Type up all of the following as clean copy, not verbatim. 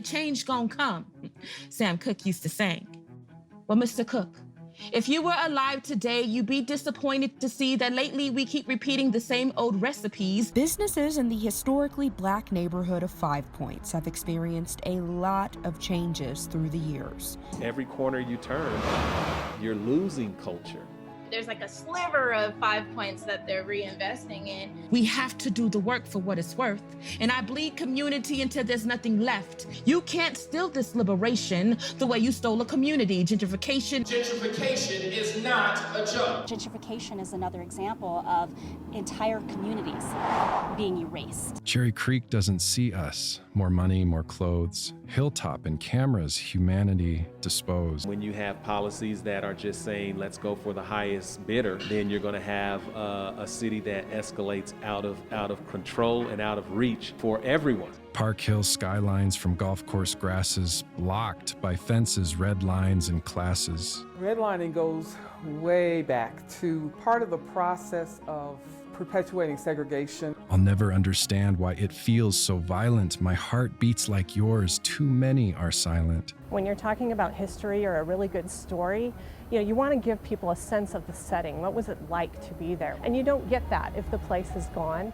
Change gon' come, Sam Cooke used to sing. Well, Mr. Cook, if you were alive today, you'd be disappointed to see that lately we keep repeating the same old recipes. Businesses in the historically Black neighborhood of 5 Points have experienced a lot of changes through the years. Every corner you turn, you're losing culture. There's like a sliver of 5 Points that they're reinvesting in. We have to do the work for what it's worth, and I bleed community until there's nothing left. You can't steal this liberation the way you stole a community. Gentrification. Gentrification is not a joke. Gentrification is another example of entire communities being erased. Cherry Creek doesn't see us. More money, more clothes. Hilltop and cameras, humanity disposed. When you have policies that are just saying, let's go for the highest bidder, then you're going to have a city that escalates out of control and out of reach for everyone. Park Hill skylines from golf course grasses, blocked by fences, red lines, and classes. Redlining goes way back to part of the process of perpetuating segregation. I'll never understand why it feels so violent. My heart beats like yours. Too many are silent. When you're talking about history or a really good story, you want to give people a sense of the setting. What was it like to be there? And you don't get that if the place is gone.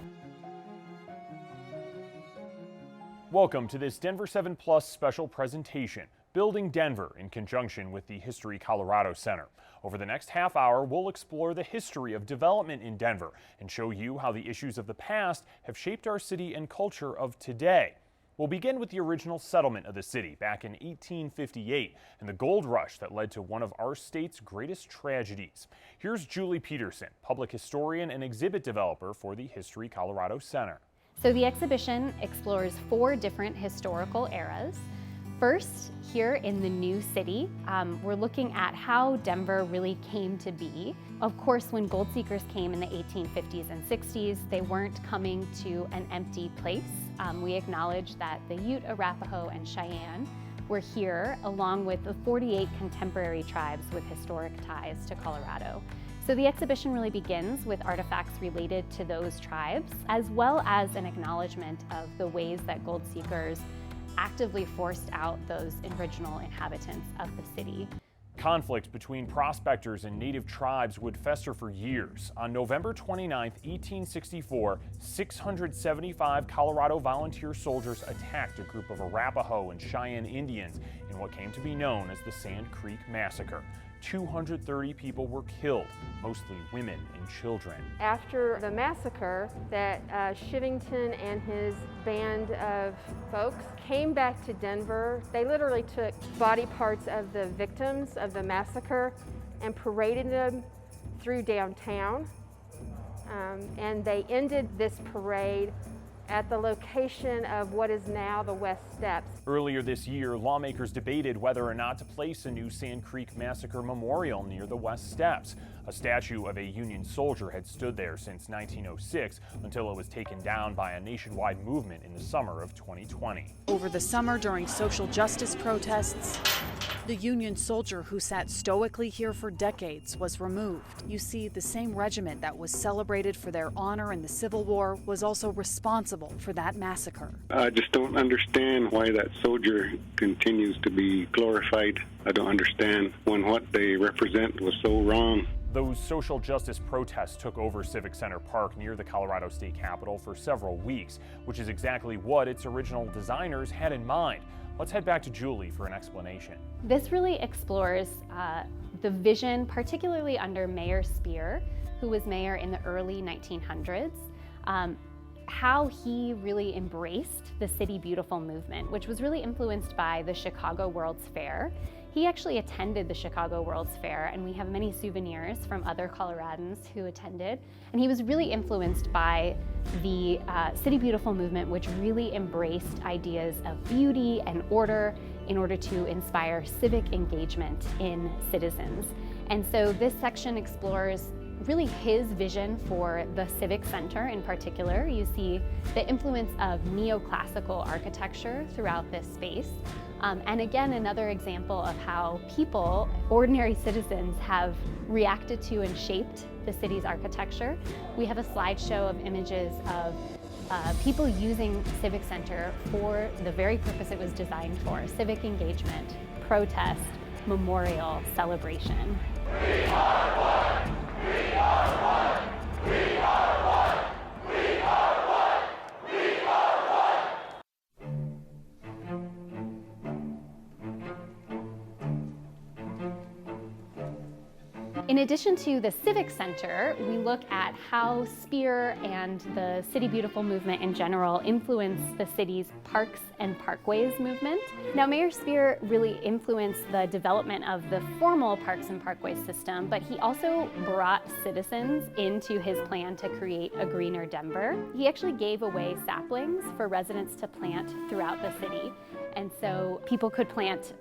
Welcome to this Denver 7 Plus special presentation, Building Denver, in conjunction with the History Colorado Center. Over the next half hour, we'll explore the history of development in Denver and show you how the issues of the past have shaped our city and culture of today. We'll begin with the original settlement of the city back in 1858 and the gold rush that led to one of our state's greatest tragedies. Here's Julie Peterson, public historian and exhibit developer for the History Colorado Center. So the exhibition explores 4 different historical eras. First, here in the new city, we're looking at how Denver really came to be. Of course, when gold seekers came in the 1850s and 60s, they weren't coming to an empty place. We acknowledge that the Ute, Arapaho, and Cheyenne were here, along with the 48 contemporary tribes with historic ties to Colorado. So the exhibition really begins with artifacts related to those tribes, as well as an acknowledgement of the ways that gold seekers actively forced out those original inhabitants of the city. Conflict between prospectors and native tribes would fester for years. On November 29, 1864, 675 Colorado volunteer soldiers attacked a group of Arapaho and Cheyenne Indians in what came to be known as the Sand Creek Massacre. 230 people were killed, mostly women and children. After the massacre, that Shivington and his band of folks came back to Denver. They literally took body parts of the victims of the massacre and paraded them through downtown. And they ended this parade at the location of what is now the West Steps. Earlier this year, lawmakers debated whether or not to place a new Sand Creek Massacre memorial near the West Steps. A statue of a Union soldier had stood there since 1906 until it was taken down by a nationwide movement in the summer of 2020. Over the summer during social justice protests, the Union soldier who sat stoically here for decades was removed. You see, the same regiment that was celebrated for their honor in the Civil War was also responsible for that massacre. I just don't understand why that soldier continues to be glorified. I don't understand when what they represent was so wrong. Those social justice protests took over Civic Center Park near the Colorado State Capitol for several weeks, which is exactly what its original designers had in mind. Let's head back to Julie for an explanation. This really explores the vision, particularly under Mayor Speer, who was mayor in the early 1900s, how he really embraced the City Beautiful movement, which was really influenced by the Chicago World's Fair. He actually attended the Chicago World's Fair, and we have many souvenirs from other Coloradans who attended. And he was really influenced by the City Beautiful movement, which really embraced ideas of beauty and order in order to inspire civic engagement in citizens. And so this section explores really his vision for the Civic Center in particular. You see the influence of neoclassical architecture throughout this space. And again, another example of how people, ordinary citizens, have reacted to and shaped the city's architecture. We have a slideshow of images of people using Civic Center for the very purpose it was designed for: civic engagement, protest, memorial, celebration. We are one! We are one! We are one! We are one! We are one! In addition to the Civic Center, we look at how Spear and the City Beautiful movement in general influence the city's parks and parkways movement. Now, Mayor Spear really influenced the development of the formal parks and parkways system, but he also brought citizens into his plan to create a greener Denver. He actually gave away saplings for residents to plant throughout the city. And so people could plant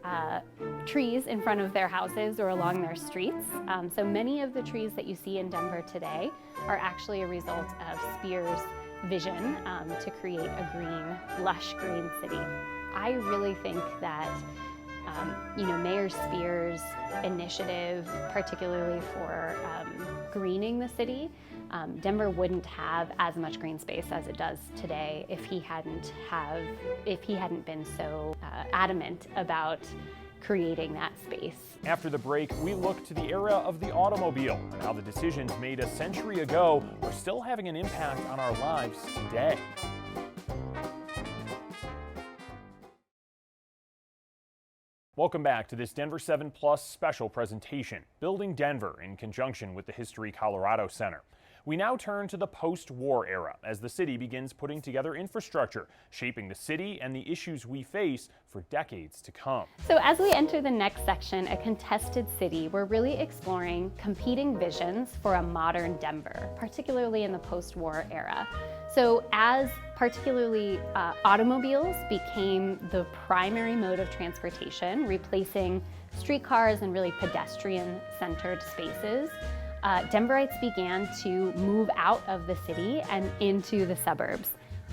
trees in front of their houses or along their streets. So many of the trees that you see in Denver today are actually a result of Spear's vision to create a green, lush green city. I really think that Mayor Spear's initiative, particularly for greening the city, Denver wouldn't have as much green space as it does today if he hadn't been so adamant about creating that space. After the break, we look to the era of the automobile and how the decisions made a century ago are still having an impact on our lives today. Welcome back to this Denver 7 Plus special presentation, Building Denver, in conjunction with the History Colorado Center. We now turn to the post-war era as the city begins putting together infrastructure, shaping the city and the issues we face for decades to come. So as we enter the next section, A Contested City, we're really exploring competing visions for a modern Denver, particularly in the post-war era. So as particularly automobiles became the primary mode of transportation, replacing streetcars and really pedestrian-centered spaces, Denverites began to move out of the city and into the suburbs.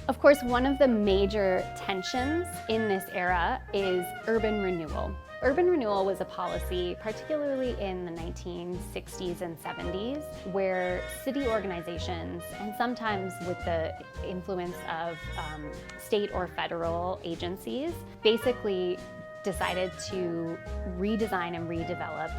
Of course, one of the major tensions in this era is urban renewal. Urban renewal was a policy, particularly in the 1960s and 70s, where city organizations, and sometimes with the influence of state or federal agencies, basically decided to redesign and redevelop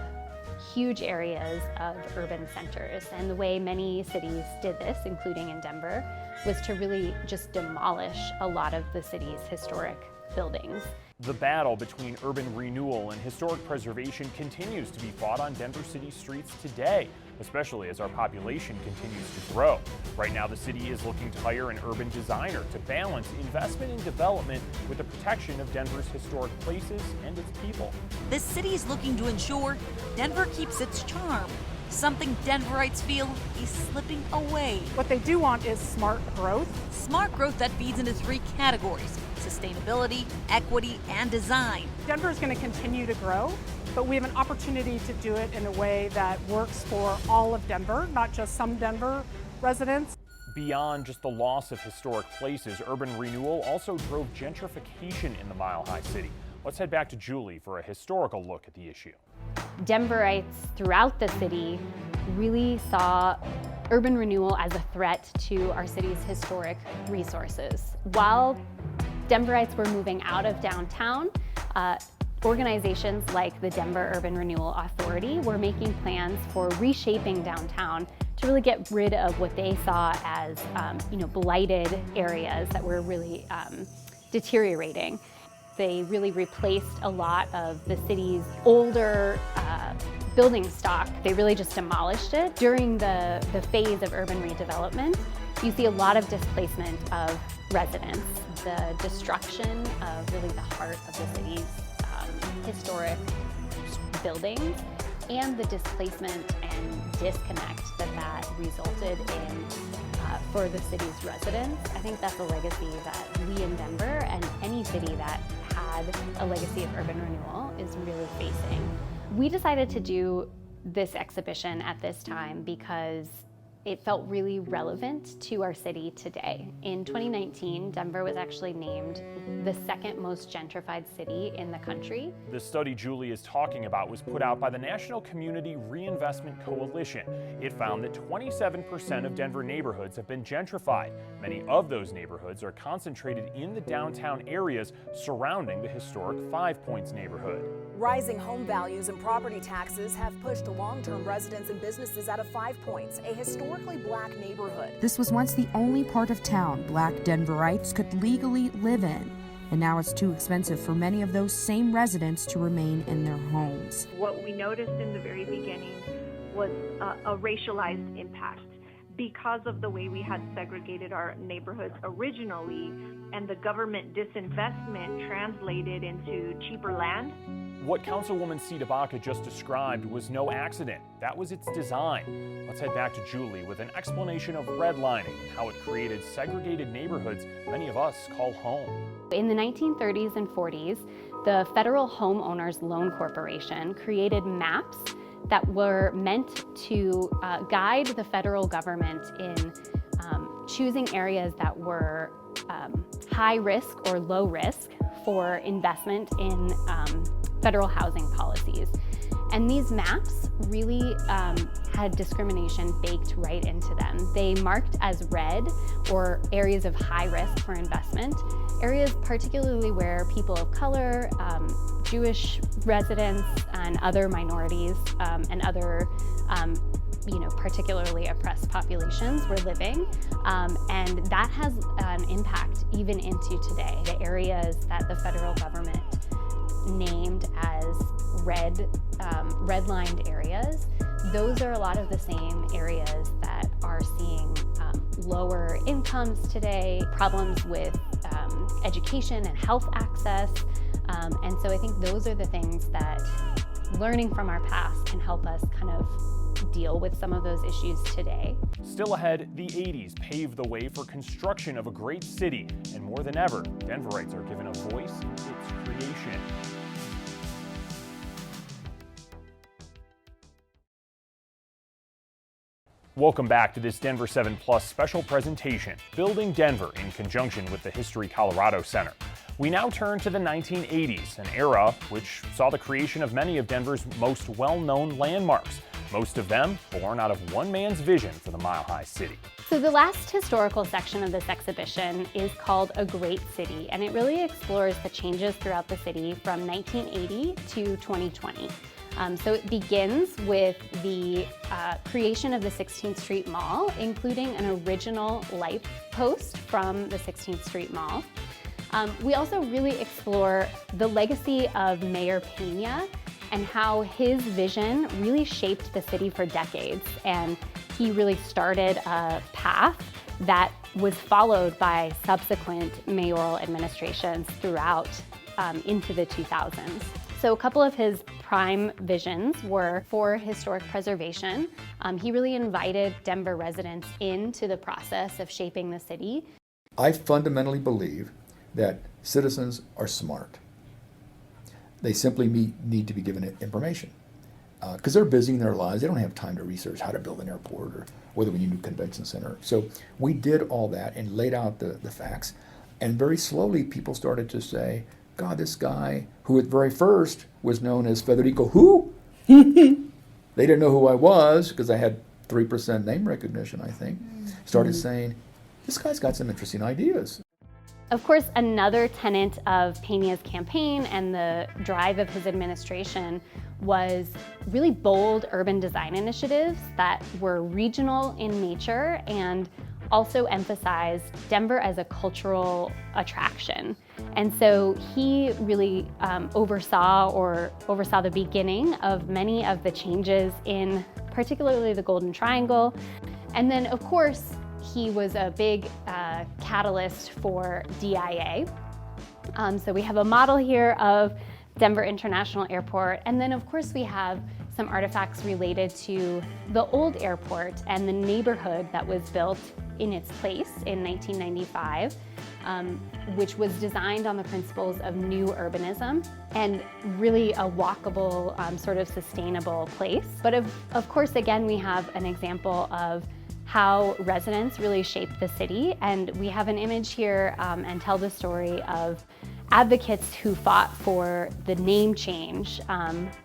huge areas of urban centers. And the way many cities did this, including in Denver, was to really just demolish a lot of the city's historic buildings. The battle between urban renewal and historic preservation continues to be fought on Denver City streets today, especially as our population continues to grow. Right now, the city is looking to hire an urban designer to balance investment in development with the protection of Denver's historic places and its people. The city is looking to ensure Denver keeps its charm, something Denverites feel is slipping away. What they do want is smart growth. Smart growth that feeds into three categories: sustainability, equity, and design. Denver is going to continue to grow, but we have an opportunity to do it in a way that works for all of Denver, not just some Denver residents. Beyond just the loss of historic places, urban renewal also drove gentrification in the Mile High City. Let's head back to Julie for a historical look at the issue. Denverites throughout the city really saw urban renewal as a threat to our city's historic resources. While Denverites were moving out of downtown, organizations like the Denver Urban Renewal Authority were making plans for reshaping downtown to really get rid of what they saw as blighted areas that were really deteriorating. They really replaced a lot of the city's older building stock. They really just demolished it. During the phase of urban redevelopment, you see a lot of displacement of residents, the destruction of really the heart of the city's historic buildings, and the displacement and disconnect that resulted in for the city's residents. I think that's a legacy that we in Denver and any city that had a legacy of urban renewal is really facing. We decided to do this exhibition at this time because it felt really relevant to our city today. In 2019, Denver was actually named the second most gentrified city in the country. The study Julie is talking about was put out by the National Community Reinvestment Coalition. It found that 27% of Denver neighborhoods have been gentrified. Many of those neighborhoods are concentrated in the downtown areas surrounding the historic Five Points neighborhood. Rising home values and property taxes have pushed long-term residents and businesses out of Five Points, a historically black neighborhood. This was once the only part of town black Denverites could legally live in, and now it's too expensive for many of those same residents to remain in their homes. What we noticed in the very beginning was a racialized impact. Because of the way we had segregated our neighborhoods originally, and the government disinvestment translated into cheaper land. What Councilwoman Tabaka just described was no accident. That was its design. Let's head back to Julie with an explanation of redlining and how it created segregated neighborhoods many of us call home. In the 1930s and 40s, the Federal Homeowners Loan Corporation created maps that were meant to guide the federal government in choosing areas that were high risk or low risk for investment in federal housing policies. And these maps really had discrimination baked right into them. They marked as red or areas of high risk for investment, areas particularly where people of color, Jewish residents, and other minorities and other particularly oppressed populations were living. And that has an impact even into today. The areas that the federal government named as redlined areas, those are a lot of the same areas that are seeing lower incomes today, problems with education and health access. And so I think those are the things that learning from our past can help us kind of deal with some of those issues today. Still ahead, the 80s paved the way for construction of a great city, and more than ever, Denverites are given a voice in its creation. Welcome back to this Denver 7 Plus special presentation, Building Denver in conjunction with the History Colorado Center. We now turn to the 1980s, an era which saw the creation of many of Denver's most well-known landmarks, most of them born out of one man's vision for the Mile High City. So the last historical section of this exhibition is called A Great City, and it really explores the changes throughout the city from 1980 to 2020. So it begins with the creation of the 16th Street Mall, including an original light post from the 16th Street Mall. We also really explore the legacy of Mayor Pena and how his vision really shaped the city for decades. And he really started a path that was followed by subsequent mayoral administrations throughout into the 2000s. So a couple of his prime visions were for historic preservation. He really invited Denver residents into the process of shaping the city. I fundamentally believe that citizens are smart. They simply need to be given information because they're busy in their lives. They don't have time to research how to build an airport or whether we need a new convention center. So we did all that and laid out the facts. And very slowly people started to say, God, this guy who at very first was known as Federico who? They didn't know who I was because I had 3% name recognition, I think. Started saying, this guy's got some interesting ideas. Of course, another tenet of Pena's campaign and the drive of his administration was really bold urban design initiatives that were regional in nature and also emphasized Denver as a cultural attraction. And so he really oversaw the beginning of many of the changes in particularly the Golden Triangle. And then, of course, he was a big catalyst for DIA. So we have a model here of Denver International Airport. And then, of course, we have some artifacts related to the old airport and the neighborhood that was built in its place in 1995, which was designed on the principles of new urbanism and really a walkable, sort of sustainable place. But of course, again, we have an example of how residents really shape the city. And we have an image here and tell the story of advocates who fought for the name change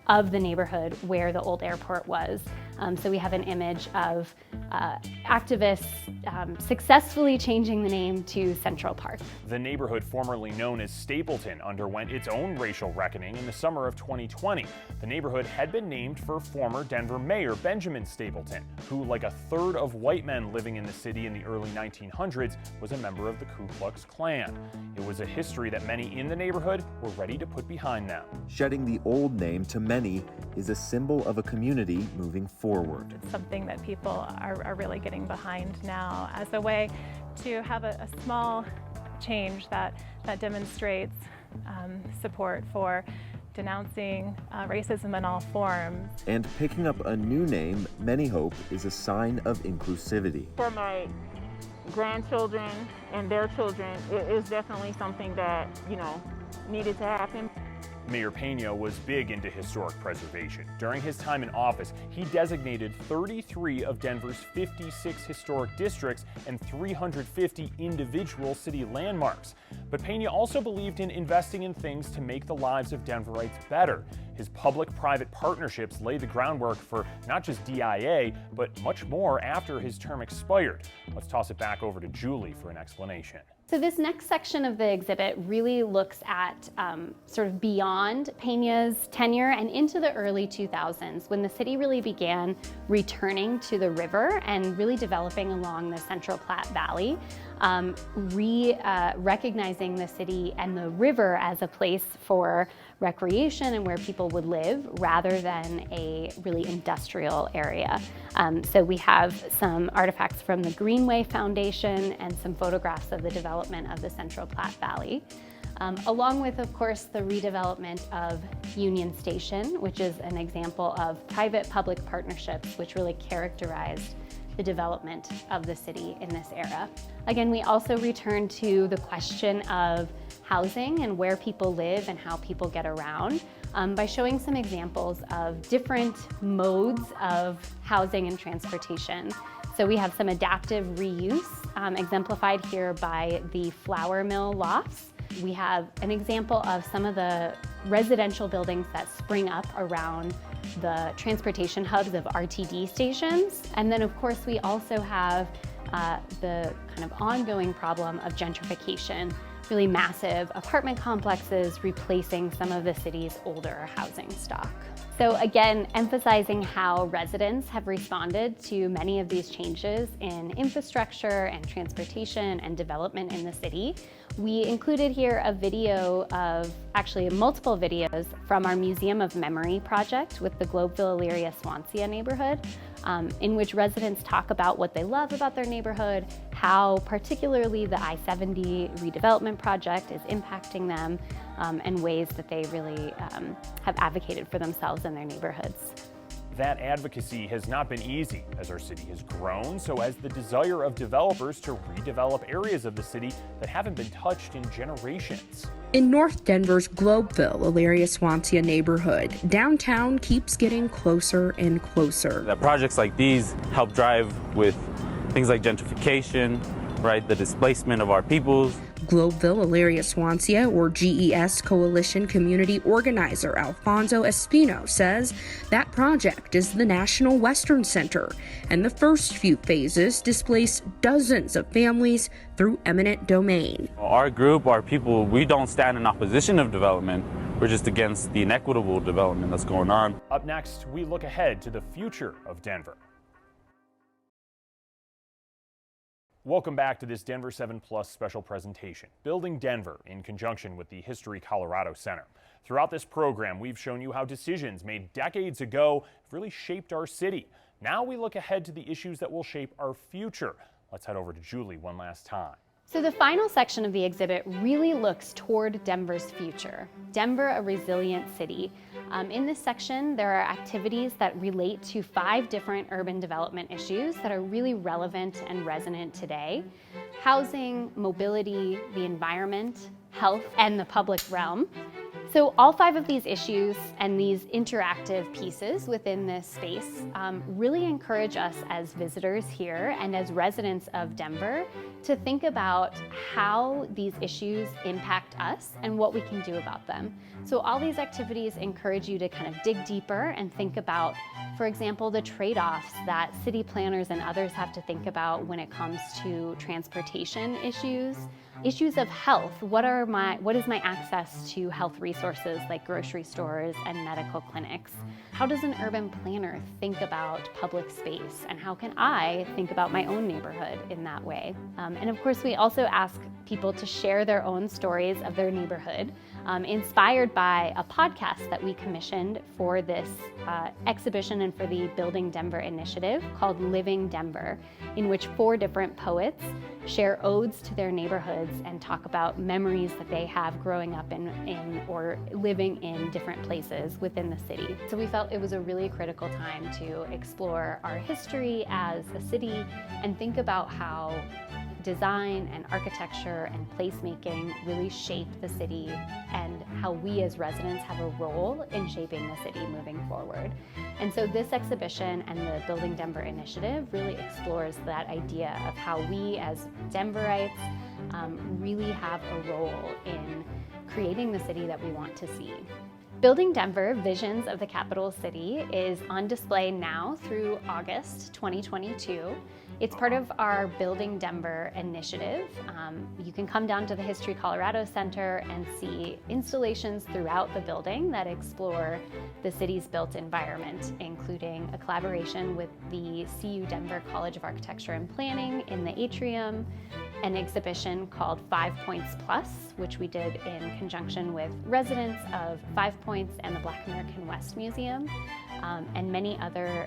of the neighborhood where the old airport was. So we have an image of activists successfully changing the name to Central Park. The neighborhood formerly known as Stapleton underwent its own racial reckoning in the summer of 2020. The neighborhood had been named for former Denver Mayor Benjamin Stapleton, who, like a third of white men living in the city in the early 1900s, was a member of the Ku Klux Klan. It was a history that many in the neighborhood were ready to put behind them. Shedding the old name to many is a symbol of a community moving forward. It's something that people are really getting behind now as a way to have a small change that demonstrates support for denouncing racism in all forms. And picking up a new name, many hope, is a sign of inclusivity. For my grandchildren and their children, it is definitely something that, needed to happen. Mayor Pena was big into historic preservation. During his time in office, he designated 33 of Denver's 56 historic districts and 350 individual city landmarks. But Pena also believed in investing in things to make the lives of Denverites better. His public-private partnerships laid the groundwork for not just DIA, but much more after his term expired. Let's toss it back over to Julie for an explanation. So this next section of the exhibit really looks at sort of beyond Pena's tenure and into the early 2000s, when the city really began returning to the river and really developing along the Central Platte Valley, recognizing the city and the river as a place for recreation and where people would live rather than a really industrial area. So we have some artifacts from the Greenway Foundation and some photographs of the development of the Central Platte Valley, along with, of course, the redevelopment of Union Station, which is an example of private-public partnerships which really characterized the development of the city in this era. Again, we also return to the question of housing and where people live and how people get around by showing some examples of different modes of housing and transportation. So we have some adaptive reuse exemplified here by the flour mill lofts. We have an example of some of the residential buildings that spring up around the transportation hubs of RTD stations. And then, of course, we also have the kind of ongoing problem of gentrification, really massive apartment complexes replacing some of the city's older housing stock. So again, emphasizing how residents have responded to many of these changes in infrastructure and transportation and development in the city. We included here a video of, actually multiple videos from our Museum of Memory project with the Globeville, Elyria, Swansea neighborhood, in which residents talk about what they love about their neighborhood, how particularly the I-70 redevelopment project is impacting them, and ways that they really have advocated for themselves and their neighborhoods. That advocacy has not been easy as our city has grown, so has the desire of developers to redevelop areas of the city that haven't been touched in generations. In North Denver's Globeville, Elyria, Swansea neighborhood, downtown keeps getting closer and closer. That projects like these help drive with things like gentrification, right, the displacement of our peoples. Globeville, Elyria, Swansea, or GES Coalition community organizer Alfonso Espino says that project is the National Western Center, and the first few phases displace dozens of families through eminent domain. Our group, our people, we don't stand in opposition of development. We're just against the inequitable development that's going on. Up next, we look ahead to the future of Denver. Welcome back to this Denver 7 Plus special presentation, Building Denver, in conjunction with the History Colorado Center. Throughout this program, we've shown you how decisions made decades ago have really shaped our city. Now we look ahead to the issues that will shape our future. Let's head over to Julie one last time. So the final section of the exhibit really looks toward Denver's future. Denver, a resilient city. In this section, there are activities that relate to 5 different urban development issues that are really relevant and resonant today: housing, mobility, the environment, health, and the public realm. So all 5 of these issues and these interactive pieces within this space really encourage us as visitors here and as residents of Denver to think about how these issues impact us and what we can do about them. So all these activities encourage you to kind of dig deeper and think about, for example, the trade-offs that city planners and others have to think about when it comes to transportation issues, issues of health. What is my access to health resources like grocery stores and medical clinics? How does an urban planner think about public space, and how can I think about my own neighborhood in that way? And of course, we also ask people to share their own stories of their neighborhood, inspired by a podcast that we commissioned for this exhibition and for the Building Denver initiative called Living Denver, in which 4 different poets share odes to their neighborhoods and talk about memories that they have growing up in or living in different places within the city. So we felt it was a really critical time to explore our history as a city and think about how design and architecture and placemaking really shape the city and how we as residents have a role in shaping the city moving forward. And so this exhibition and the Building Denver initiative really explores that idea of how we as Denverites really have a role in creating the city that we want to see. Building Denver, Visions of the Capital City is on display now through August 2022. It's part of our Building Denver initiative. You can come down to the History Colorado Center and see installations throughout the building that explore the city's built environment, including a collaboration with the CU Denver College of Architecture and Planning in the atrium, an exhibition called 5 Points Plus, which we did in conjunction with residents of 5 Points and the Black American West Museum, and many other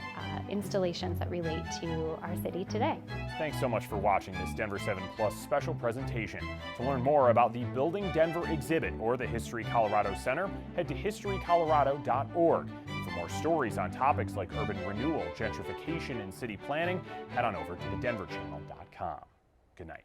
installations that relate to our city today. Thanks so much for watching this Denver 7 Plus special presentation. To learn more about the Building Denver exhibit or the History Colorado Center, head to historycolorado.org. For more stories on topics like urban renewal, gentrification, and city planning, head on over to thedenverchannel.com. Good night.